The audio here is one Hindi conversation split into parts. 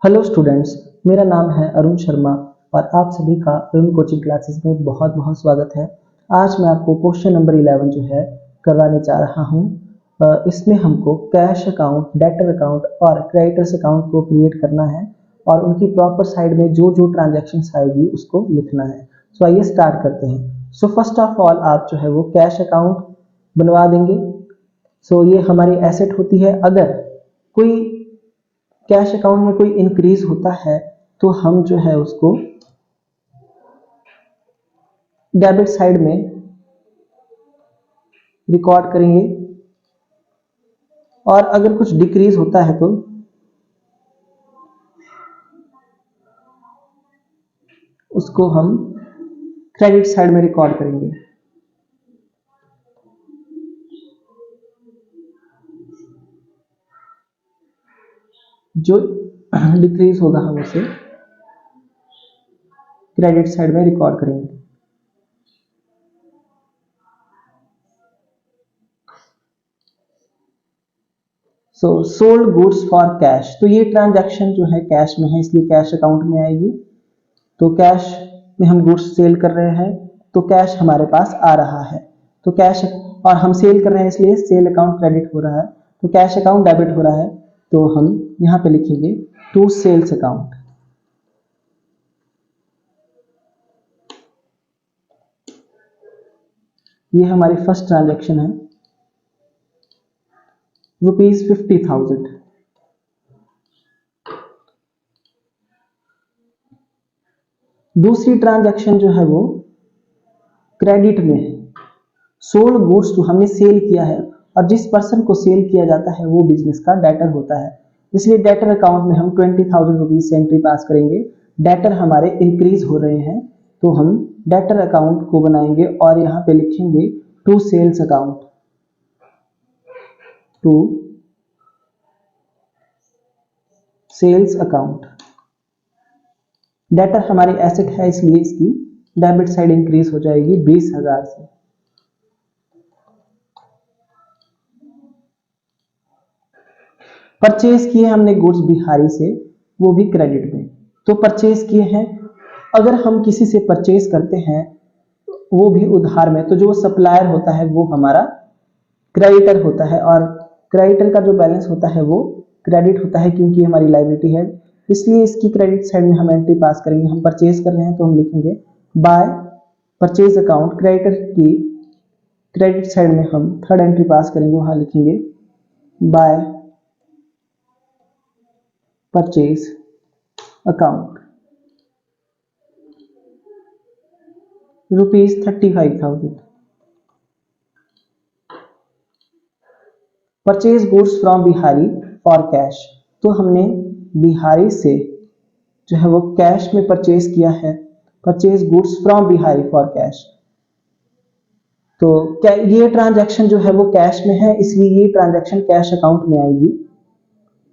हेलो स्टूडेंट्स, मेरा नाम है अरुण शर्मा और आप सभी का अरुण कोचिंग क्लासेस में बहुत बहुत स्वागत है। आज मैं आपको क्वेश्चन नंबर 11 जो है करवाने जा रहा हूँ। इसमें हमको कैश अकाउंट, डेटर अकाउंट और क्रेडिटर्स अकाउंट को क्रिएट करना है और उनकी प्रॉपर साइड में जो जो ट्रांजैक्शंस आएगी उसको लिखना है। सो आइए स्टार्ट करते हैं। सो फर्स्ट ऑफ ऑल आप जो है वो कैश अकाउंट बनवा देंगे। सो ये हमारी एसेट होती है। अगर कोई कैश अकाउंट में कोई इंक्रीज होता है तो हम जो है उसको डेबिट साइड में रिकॉर्ड करेंगे और अगर कुछ डिक्रीज होता है तो उसको हम क्रेडिट साइड में रिकॉर्ड करेंगे। जो डिक्रीज होगा हम उसे क्रेडिट साइड में रिकॉर्ड करेंगे। सो सोल्ड गुड्स फॉर कैश, तो ये ट्रांजैक्शन जो है कैश में है इसलिए कैश अकाउंट में आएगी। तो कैश में हम गुड्स सेल कर रहे हैं तो कैश हमारे पास आ रहा है। तो कैश, और हम सेल कर रहे हैं इसलिए सेल अकाउंट क्रेडिट हो रहा है, तो कैश अकाउंट डेबिट हो रहा है। तो हम यहां पे लिखेंगे टू सेल्स अकाउंट। ये हमारी फर्स्ट ट्रांजैक्शन है, ₹50,000। दूसरी ट्रांजैक्शन जो है वो क्रेडिट में है। सोल्ड गुड्स तो हमने सेल किया है और जिस पर्सन को सेल किया जाता है वो बिजनेस का डेटर होता है, इसलिए डेटर अकाउंट में हम 20,000 रुपीज से एंट्री पास करेंगे। डेटर हमारे इंक्रीज हो रहे हैं तो हम डेटर अकाउंट को बनाएंगे और यहाँ पे लिखेंगे to sales account. To sales account. Debtor हमारी एसेट है इसलिए इसकी डेबिट साइड इंक्रीज हो जाएगी 20,000 से। परचेज किए हमने गुड्स बिहारी से, वो भी क्रेडिट में। तो परचेज किए हैं, अगर हम किसी से परचेज करते हैं वो भी उधार में, तो जो सप्लायर होता है वो हमारा क्रेडिटर होता है और क्रेडिटर का जो बैलेंस होता है वो क्रेडिट होता है क्योंकि हमारी लायबिलिटी है, इसलिए इसकी क्रेडिट साइड में हम एंट्री पास करेंगे। हम परचेज कर रहे हैं तो हम लिखेंगे बाय परचेज अकाउंट। क्रेडिटर की क्रेडिट साइड में हम थर्ड एंट्री पास करेंगे, वहां लिखेंगे by purchase account ₹35,000। Purchase goods from Bihari for cash, तो हमने बिहारी से जो है वो कैश में परचेज किया है। Purchase goods from Bihari for cash, तो ये ट्रांजैक्शन जो है वो कैश में है इसलिए ये ट्रांजैक्शन कैश अकाउंट में आएगी।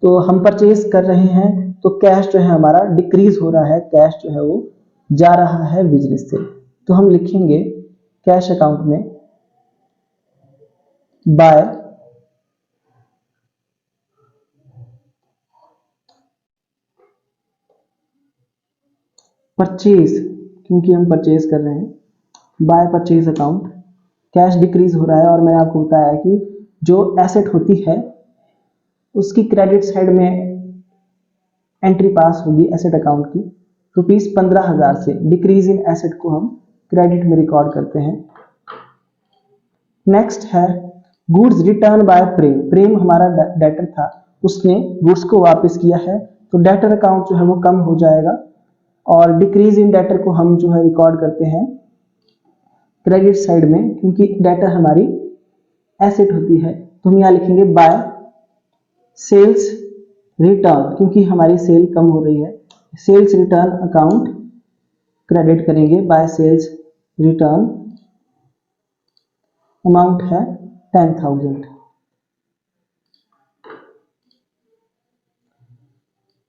तो हम परचेज कर रहे हैं तो कैश जो है हमारा डिक्रीज हो रहा है, कैश जो है वो जा रहा है बिजनेस से, तो हम लिखेंगे कैश अकाउंट में बाय परचेज, क्योंकि हम परचेज कर रहे हैं by purchase account. Cash decrease हो रहा है और मैंने आपको बताया कि जो एसेट होती है उसकी क्रेडिट साइड में एंट्री पास होगी एसेट अकाउंट की। ₹15,000 से डिक्रीज इन एसेट को हम क्रेडिट में रिकॉर्ड करते हैं। नेक्स्ट है गुड्स रिटर्न बाय प्रेम। प्रेम हमारा डेटर था, उसने गुड्स को वापस किया है तो डेटर अकाउंट जो है वो कम हो जाएगा और डिक्रीज इन डेटर को हम जो है रिकॉर्ड करते हैं क्रेडिट साइड में क्योंकि डेटर हमारी एसेट होती है। तो हम यहाँ लिखेंगे बाय सेल्स रिटर्न, क्योंकि हमारी सेल कम हो रही है, सेल्स रिटर्न अकाउंट क्रेडिट करेंगे बाय सेल्स रिटर्न। अमाउंट है 10,000।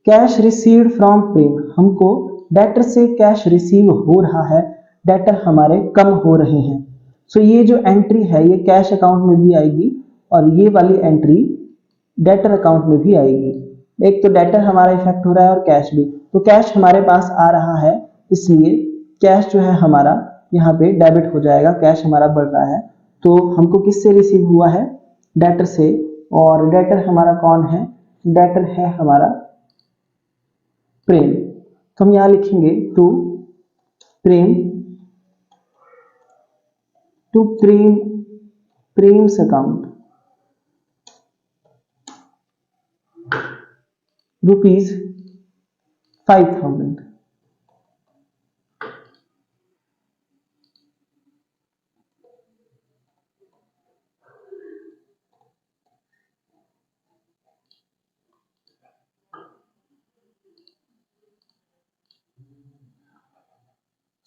कैश रिसीव्ड फ्रॉम प्रेम, हमको डेटर से कैश रिसीव हो रहा है, डेटर हमारे कम हो रहे हैं। सो ये जो एंट्री है ये कैश अकाउंट में भी आएगी और ये वाली एंट्री डेटर अकाउंट में भी आएगी। एक तो डेटर हमारा इफेक्ट हो रहा है और कैश भी। तो कैश हमारे पास आ रहा है, इसलिए कैश जो है हमारा यहाँ पे डेबिट हो जाएगा, कैश हमारा बढ़ रहा है। तो हमको किससे रिसीव हुआ है? डेटर से। और डेटर हमारा कौन है? डेटर है हमारा प्रेम। तो हम यहां लिखेंगे to Prem, to Prem's account rupees 5000।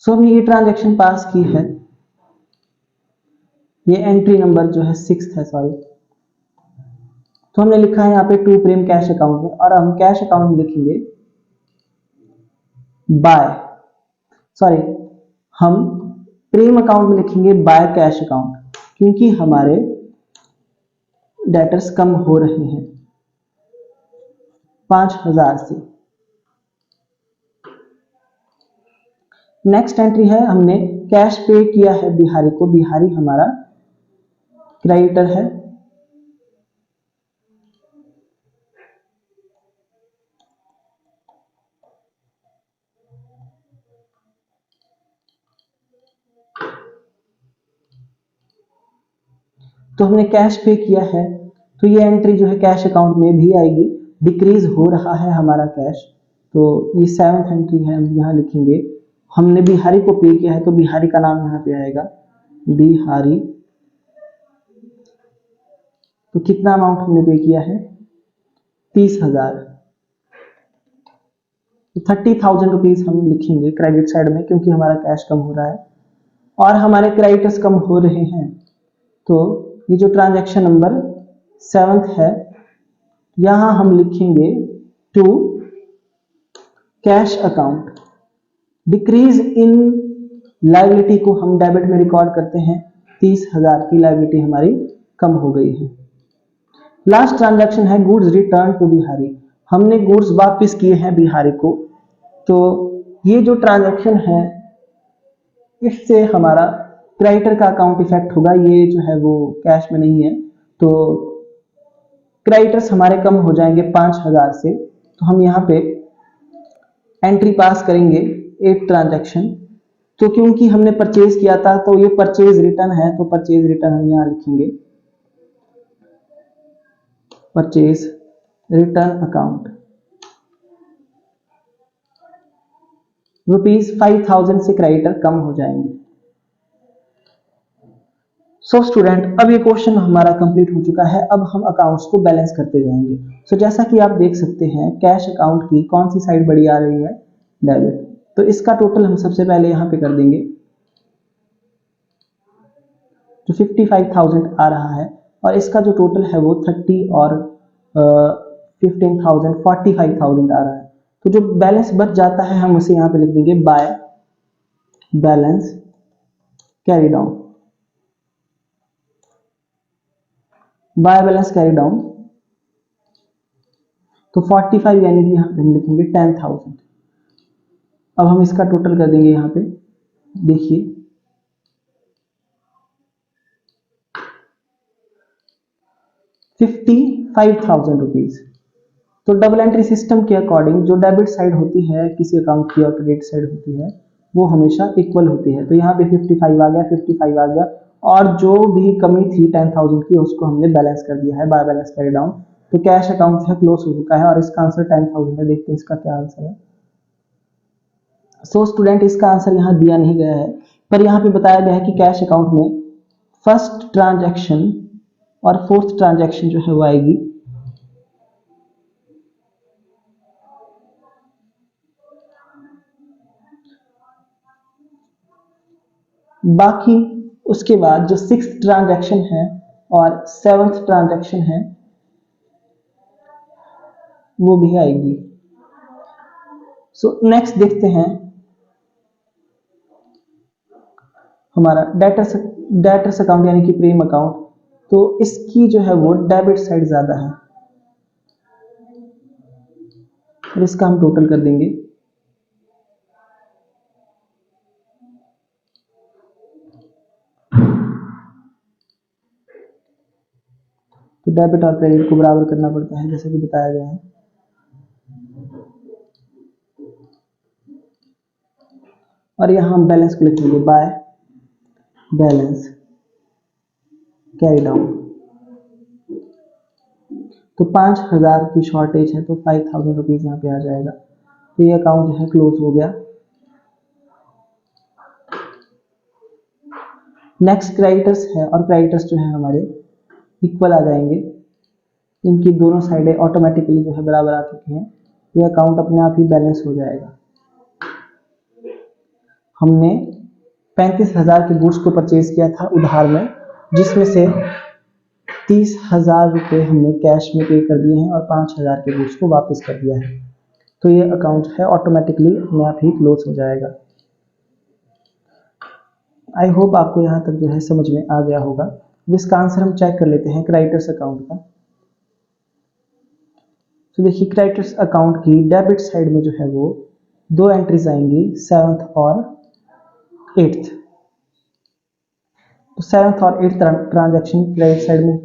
So हमने ये ट्रांजैक्शन पास की है। ये एंट्री नंबर जो है 6 है, सॉरी। तो हमने लिखा है यहाँ पे टू प्रेम कैश अकाउंट में, और हम कैश अकाउंट में लिखेंगे बाय, सॉरी, हम प्रेम अकाउंट में लिखेंगे बाय कैश अकाउंट, क्योंकि हमारे डेटर्स कम हो रहे हैं 5000 से। नेक्स्ट एंट्री है, हमने कैश पे किया है बिहारी को, बिहारी हमारा क्रेडिटर है। तो हमने कैश पे किया है, तो ये एंट्री जो है कैश अकाउंट में भी आएगी। डिक्रीज हो रहा है हमारा कैश, तो ये 7th एंट्री है, हम यहाँ लिखेंगे। हमने बिहारी को पे किया है, तो बिहारी का नाम यहाँ पे आएगा बिहारी। तो कितना अमाउंट हमने पे किया है? 30,000। तो 30,000 रुपीज हम लिखेंगे क्रेडिट साइड में, क्योंकि हमारा कैश कम हो रहा है और हमारे क्रेडिटर्स कम हो रहे हैं। तो ये जो ट्रांजैक्शन नंबर 7th है, यहां हम लिखेंगे to cash account. Decrease in liability को हम डेबिट में रिकॉर्ड करते हैं। 30,000 की लायबिलिटी हमारी कम हो गई है। लास्ट ट्रांजैक्शन है गुड्स रिटर्न टू बिहारी। हमने गुड्स वापस किए हैं बिहारी को। तो ये जो ट्रांजैक्शन है, इससे हमारा क्रेडिटर का अकाउंट इफेक्ट होगा, ये जो है वो कैश में नहीं है। तो क्रेडिटर्स हमारे कम हो जाएंगे 5000 से। तो हम यहाँ पे एंट्री पास करेंगे 8 ट्रांजैक्शन। तो क्योंकि हमने परचेज किया था, तो ये परचेज रिटर्न है, तो परचेज रिटर्न हम यहाँ लिखेंगे परचेज रिटर्न अकाउंट रुपीज 5000 से क्रेडिटर कम हो जाएंगे। सो स्टूडेंट, अब ये क्वेश्चन हमारा कंप्लीट हो चुका है। अब हम अकाउंट्स को बैलेंस करते जाएंगे। सो जैसा कि आप देख सकते हैं, कैश अकाउंट की कौन सी साइड बड़ी आ रही है? डेबिट। तो इसका टोटल हम सबसे पहले यहाँ पे कर देंगे। तो 55,000 आ रहा है, और इसका जो टोटल है वो 30 और 15,000 45,000 आ रहा है। तो जो बैलेंस बच जाता है, हम उसे यहाँ पे लिख देंगे by balance carry down. By balance carry down, तो 45 यानी कि यहाँ पे हम लिखेंगे 10,000। अब हम इसका टोटल कर देंगे यहाँ पे, देखिए 55,000 रुपीज। तो डबल एंट्री सिस्टम के अकॉर्डिंग जो डेबिट साइड होती है किसी अकाउंट की और क्रेडिट साइड होती है, वो हमेशा इक्वल होती है। तो यहाँ पे 55 आ गया, 55 आ गया, और जो भी कमी थी 10,000 की, उसको हमने बैलेंस कर दिया है बाय बैलेंस कैरी डाउन। तो कैश अकाउंट से क्लोज हो चुका है, और इसका आंसर 10,000 है। देखते हैं इसका क्या आंसर है। सो स्टूडेंट, इसका आंसर यहाँ दिया नहीं गया है, पर यहाँ पे बताया गया है कि कैश अकाउंट में फर्स्ट ट्रांजैक्शन और 4th ट्रांजैक्शन जो है वो आएगी। बाकी उसके बाद जो 6th ट्रांजैक्शन है और 7th ट्रांजैक्शन है, वो भी आएगी। सो नेक्स्ट देखते हैं हमारा डेटर्स अकाउंट यानी कि प्रीम अकाउंट। तो इसकी जो है वो डेबिट साइड ज्यादा है। और इसका हम टोटल कर देंगे। तो डेबिट और क्रेडिट को बराबर करना पड़ता है जैसे कि बताया गया है। और यहाँ हम बैलेंस को लिखेंगे बाय बैलेंस कैरी डाउन। तो 5,000 की शॉर्टेज है तो 5,000 रुपीज यहाँ पे आ जाएगा। तो ये अकाउंट जो है क्लोज हो गया। नेक्स्ट क्रेडिटर्स है और क्रेडिटर्स जो है हमारे इक्वल आ जाएंगे। इनकी दोनों साइडें ऑटोमेटिकली जो है बराबर आ चुकी हैं। ये अकाउंट अपने आप ही बैलेंस हो जाएगा। हमने 35,000 के गुड्स को परचेज किया था उधार में, जिसमें से 30,000 रुपये हमने कैश में पे कर दिए हैं और 5,000 के गुड्स को वापस कर दिया है। तो ये अकाउंट है ऑटोमेटिकली अपने आप ही क्लोज हो जाएगा। आई होप आपको यहाँ तक जो है समझ में आ गया होगा। अब इसका आंसर हम चेक कर लेते हैं क्रेडिटर्स अकाउंट का। तो देखिए क्रेडिटर्स अकाउंट की डेबिट साइड में जो है वो 2 एंट्रीज आएंगी, 7th और 8th। तो 7th और 8th ट्रांजैक्शन क्रेडिट साइड में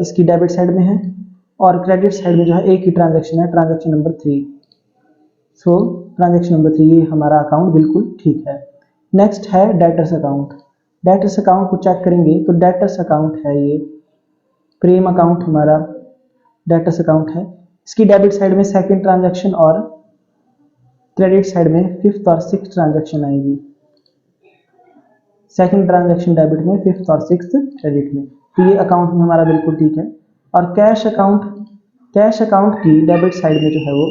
इसकी डेबिट साइड में है और क्रेडिट साइड में जो है एक ही ट्रांजैक्शन है, ट्रांजैक्शन नंबर 3। सो ट्रांजैक्शन नंबर 3 ये हमारा अकाउंट बिल्कुल ठीक है। नेक्स्ट है डेटर्स अकाउंट। डेटर्स अकाउंट को चेक करेंगे तो डेटर्स अकाउंट है ये प्रेम अकाउंट हमारा डेटर्स अकाउंट है। इसकी डेबिट साइड में सेकंड ट्रांजैक्शन और क्रेडिट साइड में 5th और 6th ट्रांजैक्शन आएगी। सेकंड ट्रांजैक्शन डेबिट में, 5th और 6th क्रेडिट में। तो ये अकाउंट में हमारा बिल्कुल ठीक है। और कैश अकाउंट की डेबिट साइड में जो है वो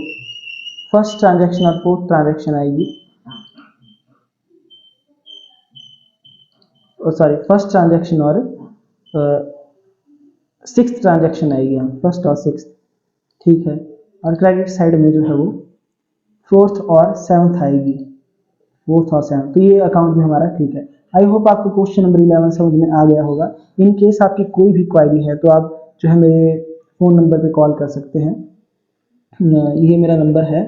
फर्स्ट ट्रांजैक्शन और 4th ट्रांजैक्शन आएगी। सॉरी, फर्स्ट ट्रांजैक्शन और 6th ट्रांजैक्शन आएगी, यहाँ फर्स्ट और 6th, ठीक है। और क्रेडिट साइड में जो है वो 4th और 7th आएगी, 4th और 7th। तो ये अकाउंट भी हमारा ठीक है। आई होप आपको क्वेश्चन नंबर 11 समझ में आ गया होगा। इन केस आपकी कोई भी क्वायरी है तो आप जो है मेरे फ़ोन नंबर पे कॉल कर सकते हैं। ये मेरा नंबर है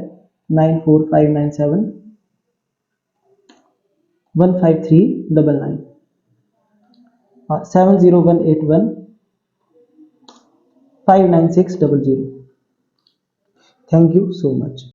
945971 15399 और 70181 59600। Thank you so much.